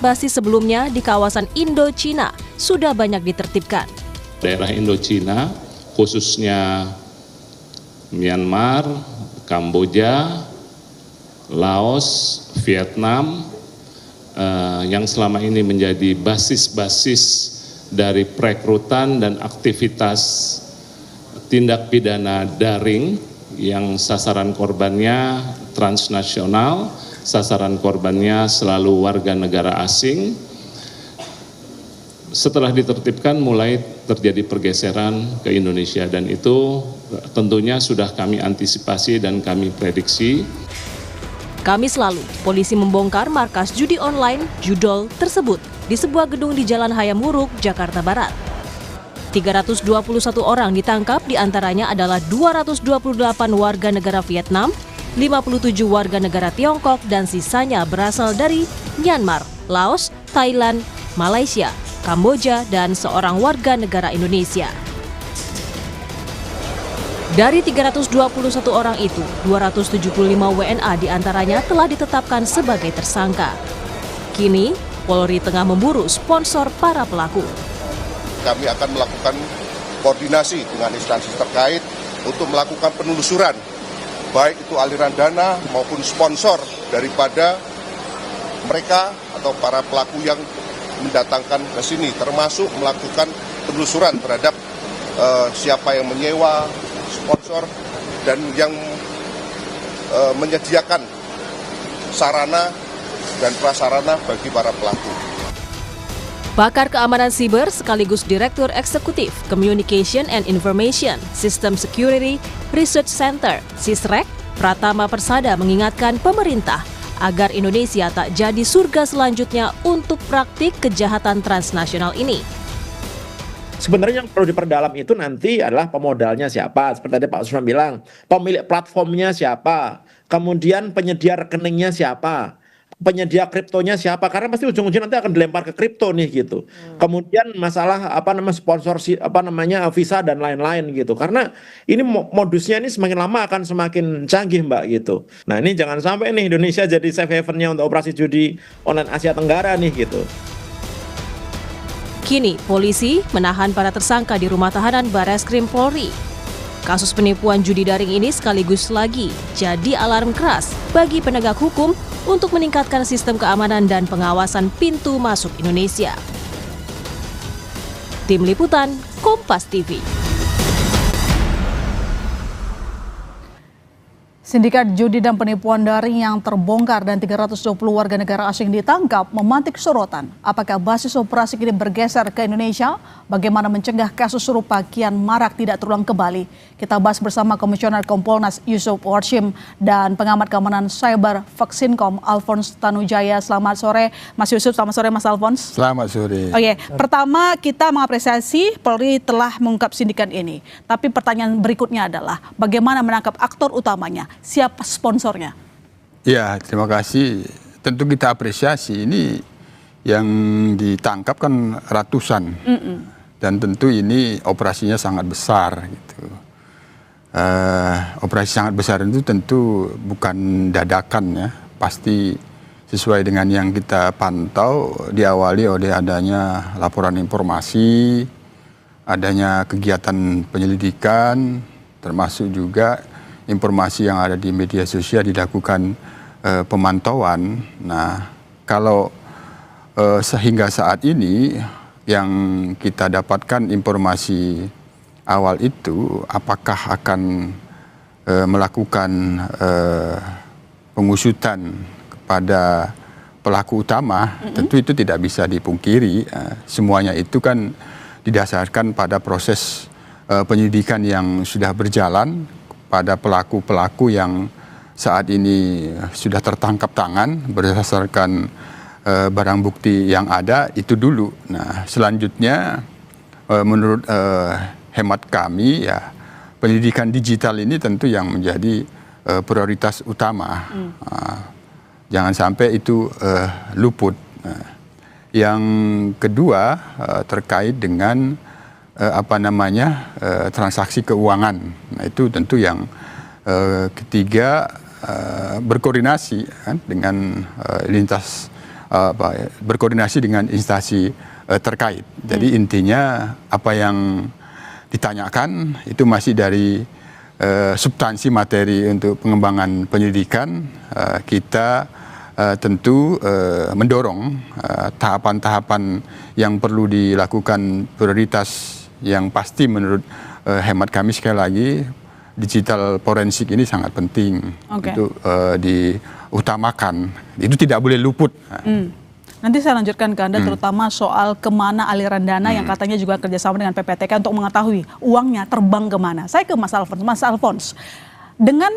basis sebelumnya di kawasan Indo-Cina sudah banyak ditertibkan. Daerah Indo-Cina, khususnya Myanmar, Kamboja, Laos, Vietnam, yang selama ini menjadi basis-basis dari perekrutan dan aktivitas tindak pidana daring yang sasaran korbannya transnasional, sasaran korbannya selalu warga negara asing. Setelah ditertibkan mulai terjadi pergeseran ke Indonesia dan itu tentunya sudah kami antisipasi dan kami prediksi. Kamis lalu, polisi membongkar markas judi online Judol tersebut di sebuah gedung di Jalan Hayam Wuruk, Jakarta Barat. 321 orang ditangkap, diantaranya adalah 228 warga negara Vietnam, 57 warga negara Tiongkok, dan sisanya berasal dari Myanmar, Laos, Thailand, Malaysia, Kamboja, dan seorang warga negara Indonesia. Dari 321 orang itu, 275 WNA diantaranya telah ditetapkan sebagai tersangka. Kini, Polri tengah memburu sponsor para pelaku. Kami akan melakukan koordinasi dengan instansi terkait untuk melakukan penelusuran, baik itu aliran dana maupun sponsor daripada mereka atau para pelaku yang mendatangkan ke sini, termasuk melakukan penelusuran terhadap siapa yang menyewa, sponsor, dan yang menyediakan sarana dan prasarana bagi para pelaku. Pakar Keamanan Siber sekaligus Direktur Eksekutif Communication and Information System Security Research Center, SISREC, Pratama Persada mengingatkan pemerintah agar Indonesia tak jadi surga selanjutnya untuk praktik kejahatan transnasional ini. Sebenarnya yang perlu diperdalam itu nanti adalah pemodalnya siapa, seperti tadi Pak Usman bilang, pemilik platformnya siapa, kemudian penyedia rekeningnya siapa, penyedia kriptonya siapa, karena pasti ujung-ujungnya nanti akan dilempar ke kripto nih gitu. Kemudian masalah sponsor visa dan lain-lain gitu. Karena ini modusnya ini semakin lama akan semakin canggih Mbak gitu. Nah, ini jangan sampai nih Indonesia jadi safe haven-nya untuk operasi judi online Asia Tenggara nih gitu. Kini, polisi menahan para tersangka di rumah tahanan Barreskrim Polri. Kasus penipuan judi daring ini sekaligus lagi jadi alarm keras bagi penegak hukum untuk meningkatkan sistem keamanan dan pengawasan pintu masuk Indonesia. Tim Liputan, Kompas TV. Sindikat judi dan penipuan daring yang terbongkar dan 320 warga negara asing ditangkap memantik sorotan. Apakah basis operasi ini bergeser ke Indonesia? Bagaimana mencegah kasus serupa kian marak tidak terulang kembali? Kita bahas bersama Komisioner Kompolnas Yusuf Warshim dan pengamat keamanan cyber Vaksinkom Alphonse Tanujaya. Selamat sore Mas Yusuf, selamat sore Mas Alphonse. Selamat sore. Oke, pertama kita mengapresiasi Polri telah mengungkap sindikat ini. Tapi pertanyaan berikutnya adalah bagaimana menangkap aktor utamanya? Siapa sponsornya? Ya, terima kasih. Tentu kita apresiasi, ini yang ditangkap kan ratusan. Dan tentu ini operasinya sangat besar gitu. Operasi sangat besar itu tentu bukan dadakan ya. Pasti sesuai dengan yang kita pantau, diawali oleh adanya laporan informasi, adanya kegiatan penyelidikan, termasuk juga informasi yang ada di media sosial dilakukan pemantauan. Nah, kalau sehingga saat ini yang kita dapatkan informasi awal itu, apakah akan melakukan pengusutan kepada pelaku utama, tentu itu tidak bisa dipungkiri. Semuanya itu kan didasarkan pada proses penyelidikan yang sudah berjalan pada pelaku-pelaku yang saat ini sudah tertangkap tangan berdasarkan barang bukti yang ada itu dulu. Nah, selanjutnya menurut hemat kami ya pendidikan digital ini tentu yang menjadi prioritas utama. Jangan sampai itu luput. Yang kedua terkait dengan transaksi keuangan. Nah, itu tentu yang ketiga berkoordinasi kan, dengan lintas berkoordinasi dengan instansi terkait. Jadi intinya apa yang ditanyakan itu masih dari substansi materi untuk pengembangan penyelidikan. Kita tentu mendorong tahapan-tahapan yang perlu dilakukan prioritas yang pasti menurut hemat kami sekali lagi digital forensik ini sangat penting untuk diutamakan. Itu tidak boleh luput. Nanti saya lanjutkan ke Anda terutama soal kemana aliran dana yang katanya juga kerjasama dengan PPTK untuk mengetahui uangnya terbang kemana. Saya ke Mas Alfons. Mas Alfons, dengan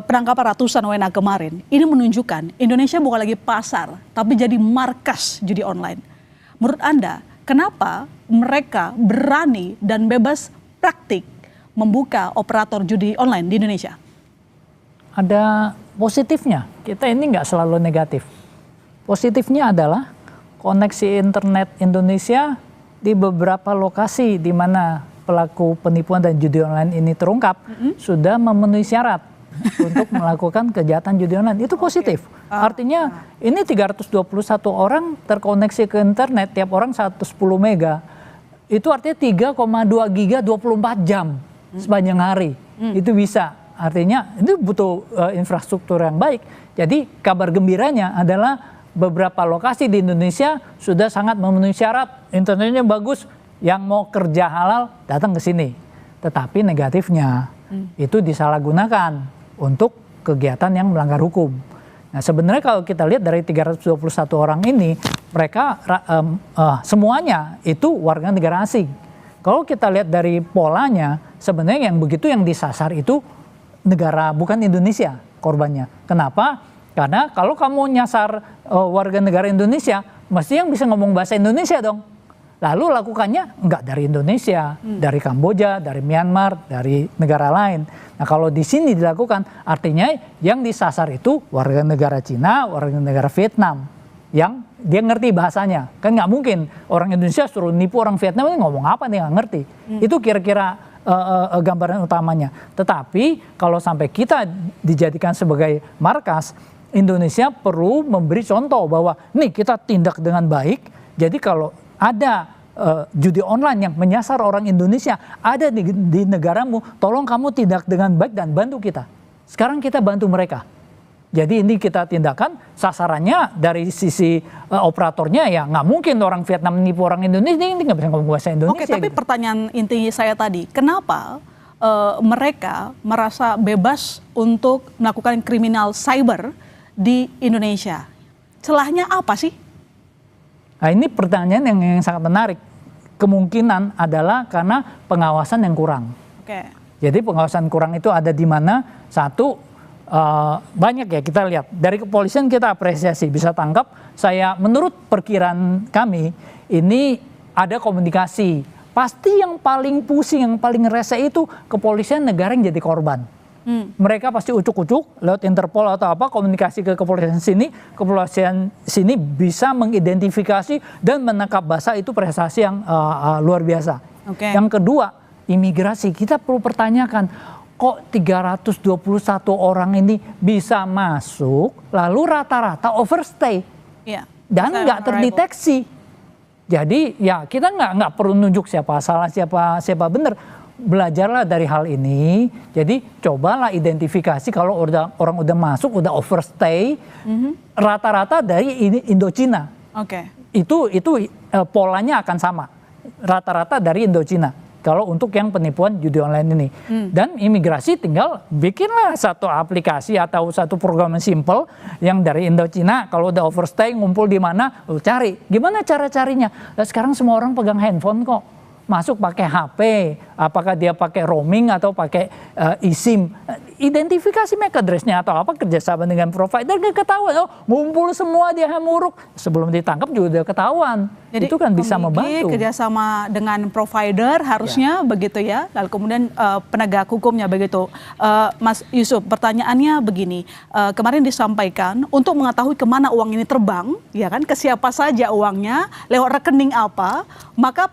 penangkapan ratusan WNA kemarin, ini menunjukkan Indonesia bukan lagi pasar, tapi jadi markas judi online. Menurut Anda, kenapa mereka berani dan bebas praktik membuka operator judi online di Indonesia? Ada positifnya, kita ini nggak selalu negatif. Positifnya adalah koneksi internet Indonesia di beberapa lokasi di mana pelaku penipuan dan judi online ini terungkap sudah memenuhi syarat untuk melakukan kejahatan judi online. Itu positif. Artinya ini 321 orang terkoneksi ke internet, tiap orang 110 mega. Itu artinya 3,2 giga 24 jam sepanjang hari. Itu bisa. Artinya itu butuh infrastruktur yang baik. Jadi kabar gembiranya adalah beberapa lokasi di Indonesia sudah sangat memenuhi syarat, internetnya bagus, yang mau kerja halal datang ke sini. Tetapi negatifnya itu disalahgunakan untuk kegiatan yang melanggar hukum. Nah, sebenarnya kalau kita lihat dari 321 orang ini, mereka semuanya itu warga negara asing. Kalau kita lihat dari polanya, sebenarnya yang begitu yang disasar itu negara bukan Indonesia korbannya. Kenapa? Karena kalau kamu nyasar warga negara Indonesia, mesti yang bisa ngomong bahasa Indonesia dong. Lalu lakukannya enggak dari Indonesia, dari Kamboja, dari Myanmar, dari negara lain. Nah kalau di sini dilakukan, artinya yang disasar itu warga negara Cina, warga negara Vietnam, yang dia ngerti bahasanya. Kan nggak mungkin orang Indonesia suruh nipu orang Vietnam, ini ngomong apa nih nggak ngerti. Itu kira-kira gambaran utamanya. Tetapi kalau sampai kita dijadikan sebagai markas, Indonesia perlu memberi contoh bahwa nih kita tindak dengan baik. Jadi kalau ada judi online yang menyasar orang Indonesia ada di negaramu, tolong kamu tindak dengan baik dan bantu kita. Sekarang kita bantu mereka. Jadi ini kita tindakan sasarannya dari sisi operatornya ya nggak mungkin orang Vietnam menipu orang Indonesia, ini nggak bisa ngomong bahasa Indonesia. Oke, tapi gitu. pertanyaan inti saya tadi, kenapa mereka merasa bebas untuk melakukan kriminal cyber di Indonesia? Celahnya apa sih? Nah ini pertanyaan yang sangat menarik. Kemungkinan adalah karena pengawasan yang kurang. Oke. Jadi pengawasan kurang itu ada di mana? Satu, banyak ya kita lihat. Dari kepolisian kita apresiasi, bisa tangkap. Menurut perkiraan kami, ini ada komunikasi. Pasti yang paling pusing, yang paling rese itu kepolisian negara yang jadi korban. Mereka pasti ucuk-ucuk lewat Interpol atau apa, komunikasi ke kepolisian sini bisa mengidentifikasi dan menangkap basah, itu prestasi yang luar biasa. Yang kedua, imigrasi. Kita perlu pertanyakan, kok 321 orang ini bisa masuk lalu rata-rata overstay dan nggak terdeteksi. Jadi ya kita nggak perlu nunjuk siapa salah siapa benar. Belajarlah dari hal ini. Jadi cobalah identifikasi kalau orang udah masuk, udah overstay, rata-rata dari Indochina. Itu polanya akan sama. Rata-rata dari Indochina. Kalau untuk yang penipuan judi online ini. Dan imigrasi tinggal bikinlah satu aplikasi atau satu program yang simple yang dari Indochina. Kalau udah overstay ngumpul di mana, lu cari. Gimana cara carinya? Nah, sekarang semua orang pegang handphone kok. Masuk pakai HP, apakah dia pakai roaming atau pakai eSIM, identifikasi MAC address-nya atau apa, kerjasama dengan provider, gak ketahuan. Oh, ngumpul semua di Hamuruk, sebelum ditangkap juga udah ketahuan. Jadi itu kan bisa membantu. Kerjasama dengan provider harusnya begitu ya, lalu kemudian penegak hukumnya begitu. Mas Yusuf, pertanyaannya begini, kemarin disampaikan untuk mengetahui kemana uang ini terbang, ya kan, ke siapa saja uangnya, lewat rekening apa, maka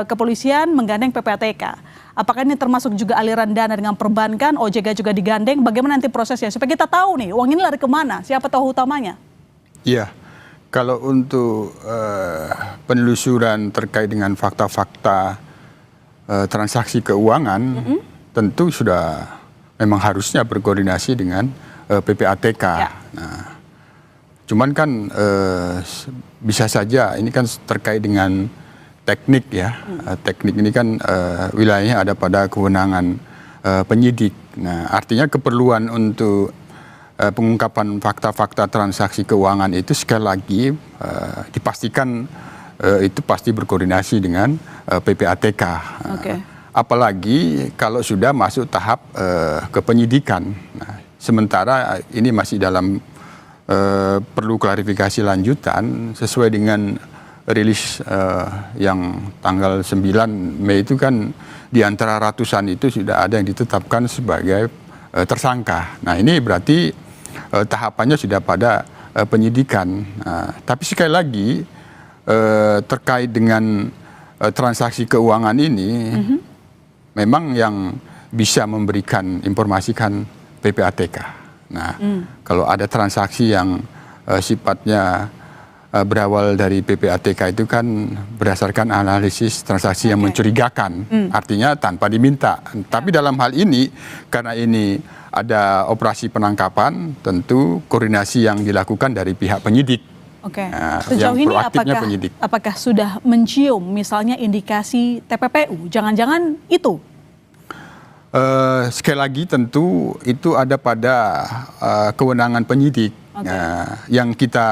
kepolisian menggandeng PPATK. Apakah ini termasuk juga aliran dana dengan perbankan, OJK juga digandeng, bagaimana nanti prosesnya? Supaya kita tahu nih, uang ini lari kemana, siapa tahu utamanya? Iya, kalau untuk penelusuran terkait dengan fakta-fakta transaksi keuangan, tentu sudah memang harusnya berkoordinasi dengan PPATK. Ya. Nah, cuman kan bisa saja ini kan terkait dengan teknik ya. Teknik ini kan wilayahnya ada pada kewenangan penyidik. Nah, artinya keperluan untuk pengungkapan fakta-fakta transaksi keuangan itu sekali lagi dipastikan itu pasti berkoordinasi dengan PPATK. Oke. Apalagi kalau sudah masuk tahap kepenyidikan. Nah, sementara ini masih dalam perlu klarifikasi lanjutan sesuai dengan rilis yang tanggal 9 Mei itu kan di antara ratusan itu sudah ada yang ditetapkan sebagai tersangka. Nah, ini berarti tahapannya sudah pada penyidikan. Nah, tapi sekali lagi terkait dengan transaksi keuangan ini memang yang bisa memberikan informasi kan PPATK. Nah, kalau ada transaksi yang sifatnya berawal dari PPATK itu kan berdasarkan analisis transaksi yang mencurigakan, artinya tanpa diminta. Tapi dalam hal ini, karena ini ada operasi penangkapan, tentu koordinasi yang dilakukan dari pihak penyidik. Oke. Nah, Sejauh yang ini proaktifnya penyidik. apakah sudah mencium misalnya indikasi TPPU? Jangan-jangan itu? Sekali lagi tentu itu ada pada kewenangan penyidik. Yang kita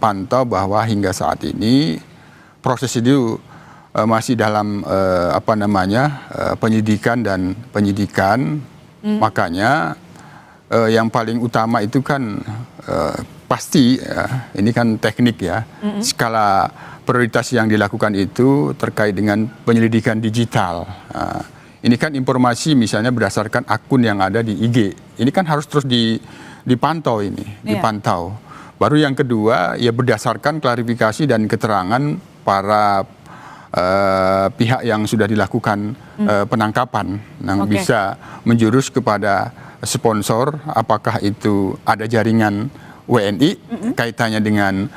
pantau bahwa hingga saat ini proses itu masih dalam penyidikan dan penyidikan. Makanya yang paling utama itu kan pasti ini kan teknik ya. Skala prioritas yang dilakukan itu terkait dengan penyelidikan digital. Ini kan informasi misalnya berdasarkan akun yang ada di IG. Ini kan harus terus dipantau ini, dipantau. Baru yang kedua ya berdasarkan klarifikasi dan keterangan para pihak yang sudah dilakukan penangkapan, yang bisa menjurus kepada sponsor, apakah itu ada jaringan WNI kaitannya dengan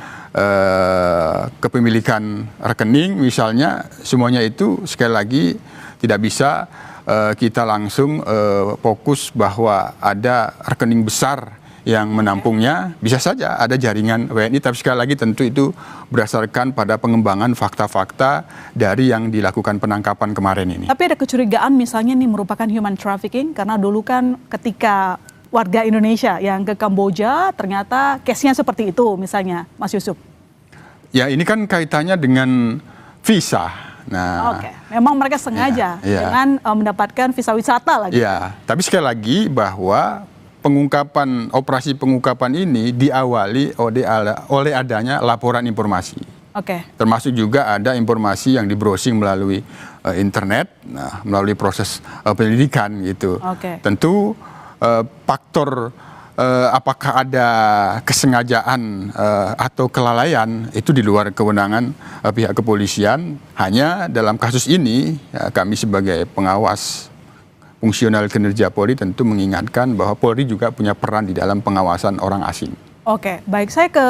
kepemilikan rekening misalnya, semuanya itu sekali lagi tidak bisa kita langsung fokus bahwa ada rekening besar yang menampungnya. Bisa saja ada jaringan WNI, tapi sekali lagi tentu itu berdasarkan pada pengembangan fakta-fakta dari yang dilakukan penangkapan kemarin ini. Tapi ada kecurigaan misalnya ini merupakan human trafficking, karena dulu kan ketika warga Indonesia yang ke Kamboja ternyata case-nya seperti itu misalnya, Mas Yusuf. Ya, ini kan kaitannya dengan visa. Nah, memang mereka sengaja dengan mendapatkan visa wisata lagi. Ya, tapi sekali lagi bahwa operasi pengungkapan ini diawali oleh adanya laporan informasi. Termasuk juga ada informasi yang di-browsing melalui internet, melalui proses penyelidikan gitu. Tentu faktor apakah ada kesengajaan atau kelalaian itu di luar kewenangan pihak kepolisian. Hanya dalam kasus ini kami sebagai pengawas fungsional kinerja Polri tentu mengingatkan bahwa Polri juga punya peran di dalam pengawasan orang asing. Oke, baik, saya ke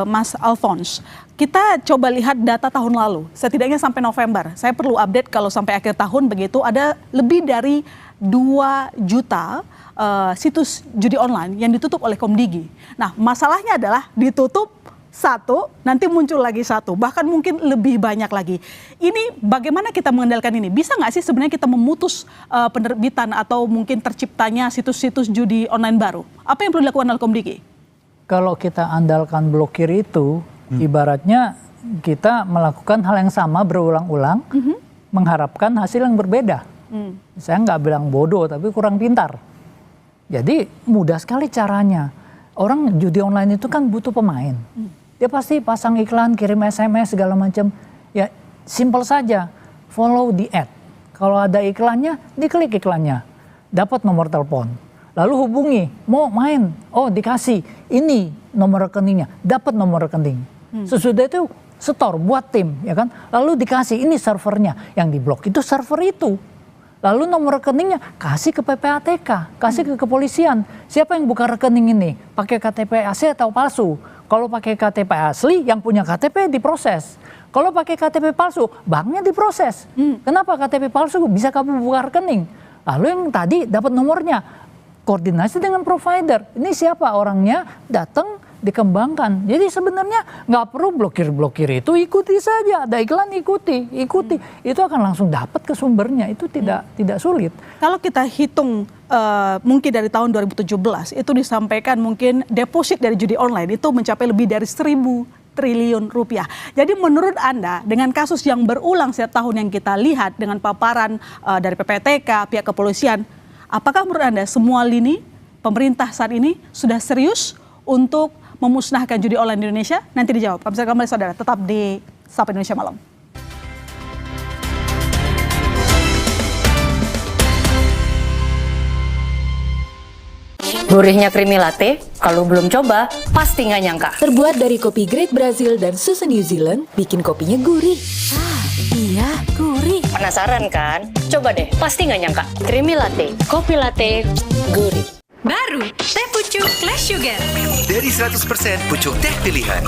Mas Alphonse. Kita coba lihat data tahun lalu, setidaknya sampai November. Saya perlu update kalau sampai akhir tahun begitu ada lebih dari 2 juta situs judi online yang ditutup oleh Komdigi. Nah, masalahnya adalah ditutup 1, nanti muncul lagi 1, bahkan mungkin lebih banyak lagi. Ini bagaimana kita mengendalikan ini? Bisa nggak sih sebenarnya kita memutus penerbitan atau mungkin terciptanya situs-situs judi online baru? Apa yang perlu dilakukan oleh Komdigi? Kalau kita andalkan blokir itu, ibaratnya kita melakukan hal yang sama berulang-ulang, mengharapkan hasil yang berbeda. Saya nggak bilang bodoh, tapi kurang pintar. Jadi mudah sekali caranya. Orang judi online itu kan butuh pemain. Dia pasti pasang iklan, kirim SMS segala macam. Ya simple saja, follow the ad. Kalau ada iklannya, diklik iklannya. Dapat nomor telepon. Lalu hubungi, mau main, oh dikasih. Ini nomor rekeningnya, dapat nomor rekening. Sesudah itu store buat tim, ya kan? Lalu dikasih, ini servernya. Yang diblok itu server itu. Lalu nomor rekeningnya kasih ke PPATK, kasih ke kepolisian. Siapa yang buka rekening ini? Pakai KTP asli atau palsu? Kalau pakai KTP asli, yang punya KTP diproses. Kalau pakai KTP palsu, banknya diproses. Kenapa KTP palsu bisa kamu buka rekening? Lalu yang tadi dapat nomornya, koordinasi dengan provider. Ini siapa orangnya, datang dikembangkan. Jadi sebenarnya nggak perlu blokir itu, ikuti saja. Ada iklan ikuti. Itu akan langsung dapat ke sumbernya. Itu tidak sulit. Kalau kita hitung mungkin dari tahun 2017 itu disampaikan mungkin deposit dari judi online itu mencapai lebih dari 1.000 triliun rupiah. Jadi menurut Anda dengan kasus yang berulang setiap tahun yang kita lihat dengan paparan dari PPTK, pihak kepolisian, apakah menurut Anda semua lini pemerintah saat ini sudah serius untuk memusnahkan judi online di Indonesia? Nanti dijawab. Kami kembali saudara, tetap di Sapa Indonesia Malam. Gurihnya creamy latte, kalau belum coba, pasti nggak nyangka. Terbuat dari kopi Great Brazil dan susu New Zealand, bikin kopinya gurih. Iya, gurih. Penasaran kan? Coba deh, pasti nggak nyangka. Creamy latte, kopi latte, gurih. Baru, teh pucuk less sugar. Dari 100% pucuk teh pilihan.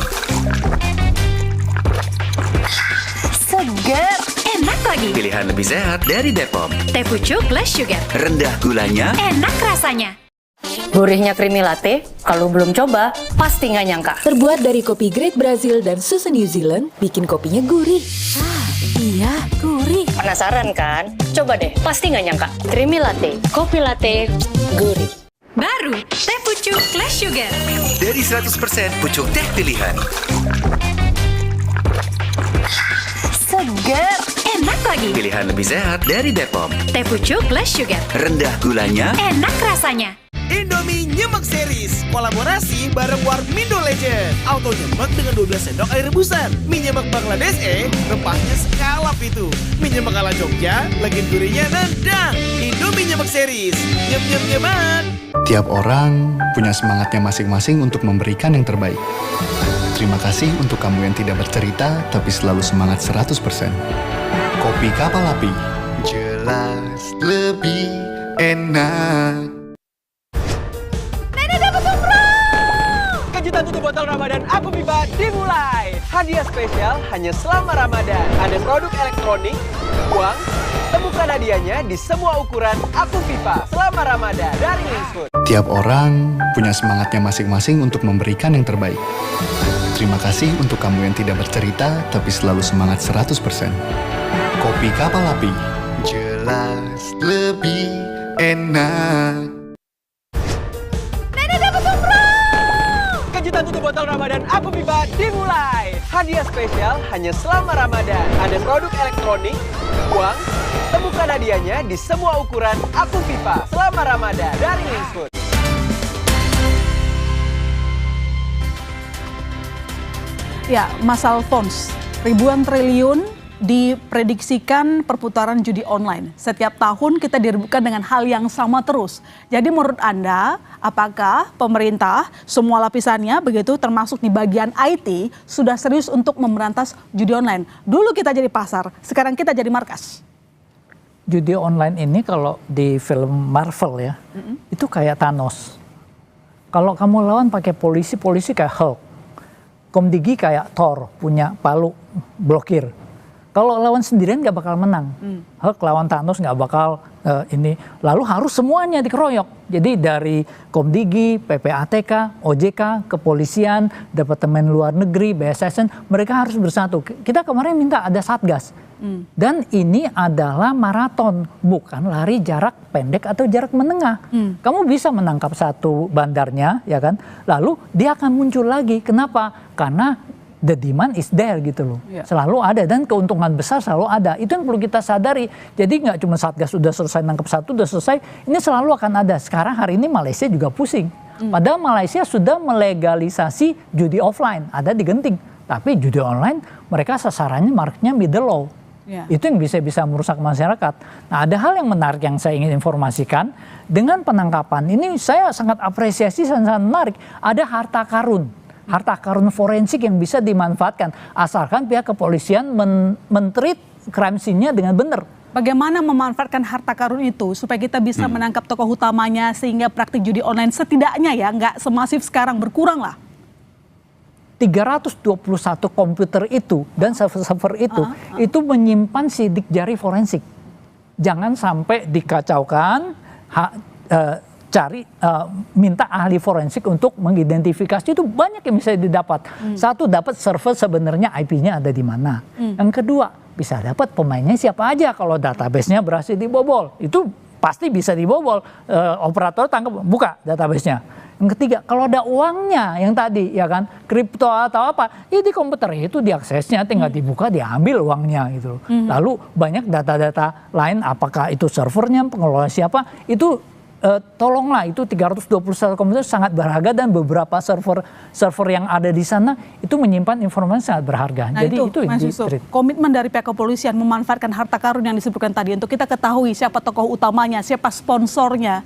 Seger, enak lagi. Pilihan lebih sehat dari Bepom. Teh pucuk less sugar. Rendah gulanya, enak rasanya. Gurihnya creamy latte, kalau belum coba, pasti nggak nyangka. Terbuat dari kopi Great Brazil dan susu New Zealand, bikin kopinya gurih. Iya, gurih. Penasaran kan? Coba deh, pasti nggak nyangka. Creamy latte, kopi latte, gurih. Baru, teh pucuk less sugar. dari 100% pucuk teh pilihan. Seger, enak lagi. Pilihan lebih sehat dari Bepom. Teh pucuk less sugar. Rendah gulanya, enak rasanya. Indomie Nyemek Series, kolaborasi bareng Warmindo Legend. Auto nyemek dengan 12 sendok air rebusan. Mie nyemek Bangladesh rempahnya sekalap itu. Mie nyemek ala Jogja, legend gurihnya nendang. Indomie Nyemek Series, nyem-nyem-nyeman. Tiap orang punya semangatnya masing-masing untuk memberikan yang terbaik. Terima kasih untuk kamu yang tidak bercerita, tapi selalu semangat 100%. Kopi Kapal Api, jelas lebih enak. Kejutan tutup botol Ramadan Aku Pipa dimulai. Hadiah spesial hanya selama Ramadan. Ada produk elektronik, uang, temukan hadiahnya di semua ukuran Aku Pipa selama Ramadan dari Winsfood. Tiap orang punya semangatnya masing-masing untuk memberikan yang terbaik. Terima kasih untuk kamu yang tidak bercerita, tapi selalu semangat 100%. Kopi Kapal Api, jelas lebih enak. Kejutan tutup botol Ramadan Aku Pipa dimulai. Hadiah spesial hanya selama Ramadan. Ada produk elektronik, uang, temukan hadiahnya di semua ukuran Aku Pipa selama Ramadan dari Winsfood. Ya, Mas Alphonse, ribuan triliun diprediksikan perputaran judi online. Setiap tahun kita diributkan dengan hal yang sama terus. Jadi menurut Anda, apakah pemerintah semua lapisannya begitu termasuk di bagian IT sudah serius untuk memberantas judi online? Dulu kita jadi pasar, sekarang kita jadi markas. Judi online ini kalau di film Marvel ya, itu kayak Thanos. Kalau kamu lawan pakai polisi kayak Hulk. Komdigi kayak Thor, punya palu, blokir. Kalau lawan sendirian nggak bakal menang. Hulk lawan Thanos nggak bakal ini. Lalu harus semuanya dikeroyok. Jadi dari Komdigi, PPATK, OJK, Kepolisian, Departemen Luar Negeri, BSSN, mereka harus bersatu. Kita kemarin minta ada Satgas. Dan ini adalah maraton, bukan lari jarak pendek atau jarak menengah. Kamu bisa menangkap satu bandarnya, ya kan? Lalu dia akan muncul lagi. Kenapa? Karena the demand is there gitu loh. Selalu ada dan keuntungan besar selalu ada. Itu yang perlu kita sadari. Jadi nggak cuma Satgas sudah selesai nangkep satu, udah selesai. Ini selalu akan ada. Sekarang hari ini Malaysia juga pusing. Padahal Malaysia sudah melegalisasi judi offline. Ada di Genting. Tapi judi online mereka sasarannya marketnya middle low. Itu yang bisa merusak masyarakat. Nah, ada hal yang menarik yang saya ingin informasikan. Dengan penangkapan ini saya sangat apresiasi, sangat menarik. Ada harta karun forensik yang bisa dimanfaatkan. Asalkan pihak kepolisian men-treat crime scene-nya dengan benar. Bagaimana memanfaatkan harta karun itu supaya kita bisa menangkap tokoh utamanya sehingga praktik judi online setidaknya ya nggak semasif sekarang, berkurang lah. 321 komputer itu dan server itu menyimpan sidik jari forensik. Jangan sampai dikacaukan, minta ahli forensik untuk mengidentifikasi, itu banyak yang bisa didapat. Satu, dapat server sebenarnya IP-nya ada di mana. Yang kedua, bisa dapat pemainnya siapa aja kalau database-nya berhasil dibobol. Itu pasti bisa dibobol. Operator tangkap, buka database-nya. Yang ketiga, kalau ada uangnya yang tadi, ya kan, kripto atau apa, di komputer itu diaksesnya, tinggal dibuka, diambil uangnya gitu. Lalu banyak data-data lain, apakah itu servernya, pengelola siapa, itu tolonglah, itu 321 komputer sangat berharga dan beberapa server yang ada di sana itu menyimpan informasi sangat berharga. Nah, jadi itu Mas Yusuf, komitmen dari pihak kepolisian memanfaatkan harta karun yang disebutkan tadi untuk kita ketahui siapa tokoh utamanya, siapa sponsornya.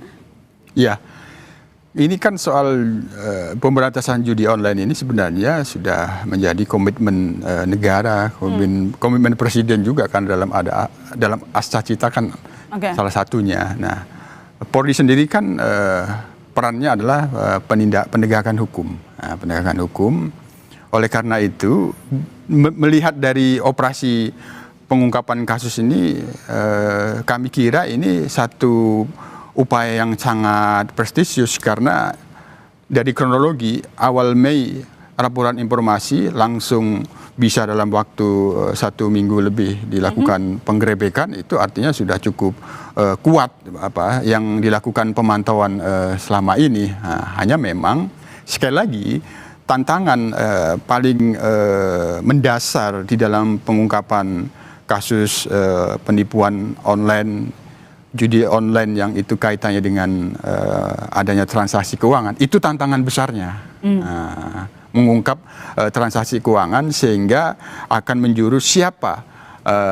Ya. Ini kan soal pemberantasan judi online ini sebenarnya sudah menjadi komitmen negara, komitmen presiden juga kan dalam Astra Cita kan salah satunya. Nah, Polri sendiri kan perannya adalah penegakan hukum. Nah, penegakan hukum. Oleh karena itu, melihat dari operasi pengungkapan kasus ini, kami kira ini satu upaya yang sangat prestisius karena dari kronologi awal Mei laporan informasi langsung bisa dalam waktu 1 minggu lebih dilakukan penggerebekan, itu artinya sudah cukup kuat yang dilakukan pemantauan selama ini. Nah, hanya memang sekali lagi tantangan paling mendasar di dalam pengungkapan kasus penipuan online, judi online yang itu kaitannya dengan adanya transaksi keuangan, itu tantangan besarnya. Mengungkap transaksi keuangan sehingga akan menjurus siapa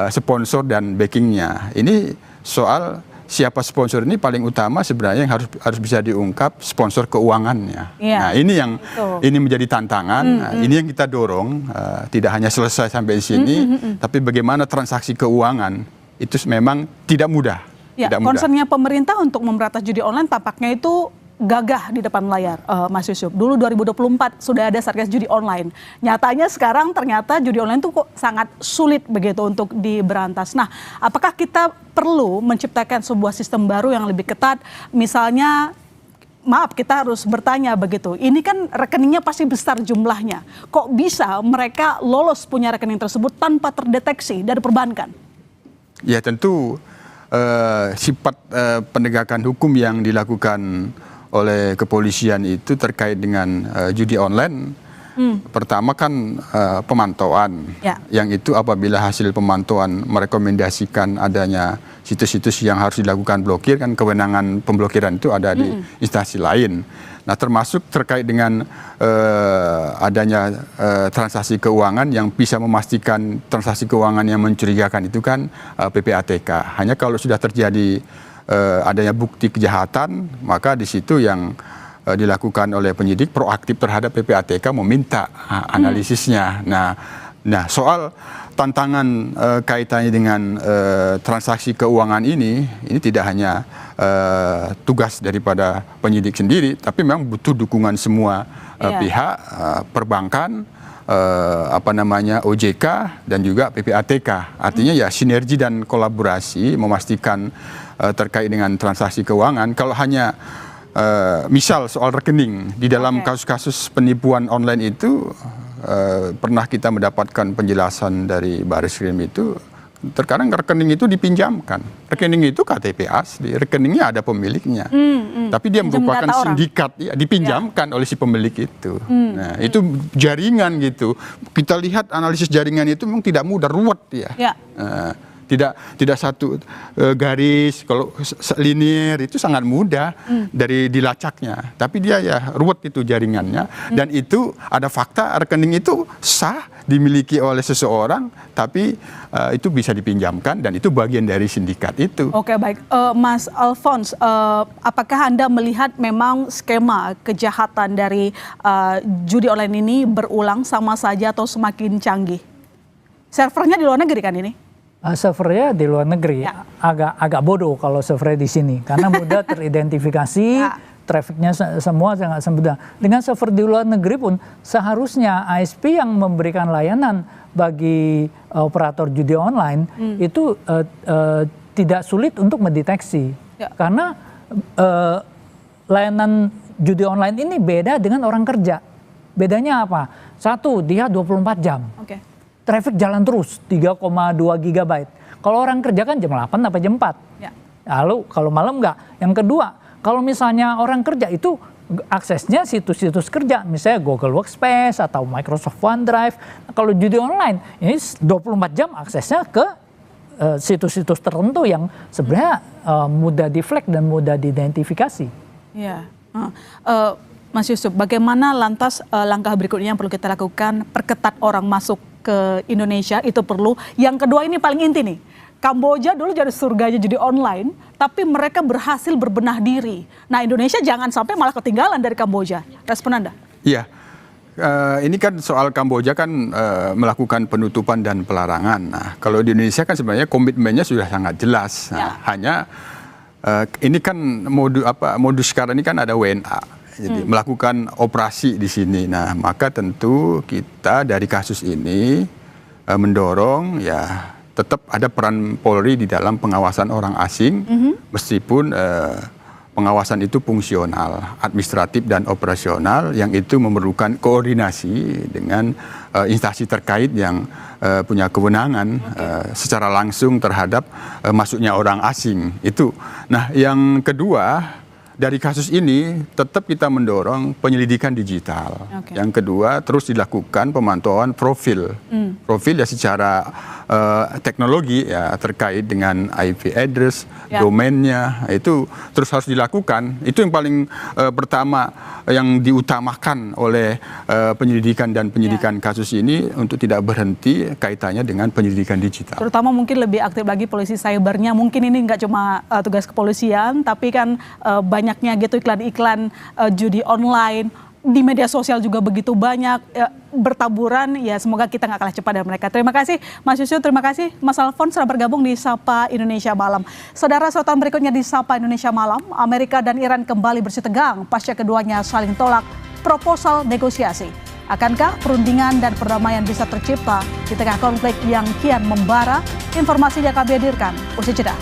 sponsor dan backingnya. Ini soal siapa sponsor ini paling utama sebenarnya yang harus bisa diungkap sponsor keuangannya. Nah, ini yang ini menjadi tantangan. Ini yang kita dorong, tidak hanya selesai sampai di sini, tapi bagaimana transaksi keuangan itu memang tidak mudah. Ya, concernnya pemerintah untuk memberantas judi online tampaknya itu gagah di depan layar, Mas Yusuf. Dulu 2024 sudah ada Satgas Judi Online. Nyatanya sekarang ternyata judi online itu kok sangat sulit begitu untuk diberantas. Nah, apakah kita perlu menciptakan sebuah sistem baru yang lebih ketat? Misalnya, maaf, kita harus bertanya begitu. Ini kan rekeningnya pasti besar jumlahnya. Kok bisa mereka lolos punya rekening tersebut tanpa terdeteksi dari perbankan? Ya, tentu sifat penegakan hukum yang dilakukan oleh kepolisian itu terkait dengan judi online. Pertama kan pemantauan, yang itu apabila hasil pemantauan merekomendasikan adanya situs-situs yang harus dilakukan blokir, kan kewenangan pemblokiran itu ada di instansi lain. Nah, termasuk terkait dengan adanya transaksi keuangan yang bisa memastikan transaksi keuangan yang mencurigakan itu kan PPATK. Hanya kalau sudah terjadi adanya bukti kejahatan, maka di situ yang dilakukan oleh penyidik proaktif terhadap PPATK meminta analisisnya. Nah, soal tantangan kaitannya dengan transaksi keuangan ini tidak hanya tugas daripada penyidik sendiri, tapi memang butuh dukungan semua pihak, perbankan, OJK dan juga PPATK. Artinya ya sinergi dan kolaborasi memastikan terkait dengan transaksi keuangan. Kalau hanya misal soal rekening di dalam kasus-kasus penipuan online itu pernah kita mendapatkan penjelasan dari Barisrem itu, terkadang rekening itu dipinjamkan. Rekening itu KTP asli, rekeningnya ada pemiliknya. Tapi dia merupakan sindikat, dipinjamkan oleh si pemilik itu. Nah, itu jaringan gitu. Kita lihat analisis jaringan itu memang tidak mudah, ruwet ya. Tidak satu garis, kalau linear itu sangat mudah dari dilacaknya. Tapi dia ya ruwet itu jaringannya. Dan itu ada fakta rekening itu sah dimiliki oleh seseorang, tapi itu bisa dipinjamkan dan itu bagian dari sindikat itu. Oke, baik. Mas Alphonse, apakah Anda melihat memang skema kejahatan dari judi online ini berulang sama saja atau semakin canggih? Servernya di luar negeri kan ini? Servernya di luar negeri, agak bodoh kalau servernya di sini karena mudah teridentifikasi, trafficnya semua sangat sempurna. Dengan server di luar negeri pun seharusnya ISP yang memberikan layanan bagi operator judi online itu tidak sulit untuk mendeteksi. Karena layanan judi online ini beda dengan orang kerja. Bedanya apa? Satu, dia 24 jam. Traffic jalan terus, 3,2 GB. Kalau orang kerja kan jam 8 sampai jam 4. Lalu kalau malam enggak. Yang kedua, kalau misalnya orang kerja itu aksesnya situs-situs kerja, misalnya Google Workspace atau Microsoft OneDrive. Kalau judi online, ini 24 jam aksesnya ke situs-situs tertentu yang sebenarnya mudah di-flag dan mudah diidentifikasi. Ya, Mas Yusuf, bagaimana lantas langkah berikutnya yang perlu kita lakukan? Perketat orang masuk ke Indonesia itu perlu. Yang kedua ini paling inti nih. Kamboja dulu jadi surganya judi online, tapi mereka berhasil berbenah diri. Nah, Indonesia jangan sampai malah ketinggalan dari Kamboja. Respon Anda? Iya, ini kan soal Kamboja kan melakukan penutupan dan pelarangan. Nah, kalau di Indonesia kan sebenarnya komitmennya sudah sangat jelas. Nah, hanya ini kan modus sekarang ini kan ada WNA, jadi melakukan operasi di sini. Nah, maka tentu kita dari kasus ini mendorong ya tetap ada peran Polri di dalam pengawasan orang asing, meskipun pengawasan itu fungsional, administratif dan operasional, yang itu memerlukan koordinasi dengan instansi terkait yang punya kewenangan secara langsung terhadap masuknya orang asing. Itu. Nah, yang kedua, dari kasus ini tetap kita mendorong penyelidikan digital. Yang kedua, terus dilakukan pemantauan profil. Profil ya secara teknologi ya terkait dengan IP address, domainnya, itu terus harus dilakukan. Itu yang paling pertama yang diutamakan oleh penyelidikan dan penyidikan kasus ini, untuk tidak berhenti kaitannya dengan penyelidikan digital. Terutama mungkin lebih aktif lagi polisi cybernya. Mungkin ini nggak cuma tugas kepolisian, tapi kan banyaknya gitu iklan-iklan judi online di media sosial juga begitu banyak bertaburan. Ya, semoga kita nggak kalah cepat dari mereka. Terima kasih Mas Yusuf, terima kasih Mas Alfons sudah bergabung di Sapa Indonesia Malam. Saudara, sorotan berikutnya di Sapa Indonesia Malam, Amerika dan Iran kembali bersih tegang pasca keduanya saling tolak proposal negosiasi. Akankah perundingan dan perdamaian bisa tercipta di tengah konflik yang kian membara? Informasinya kami hadirkan usai jeda.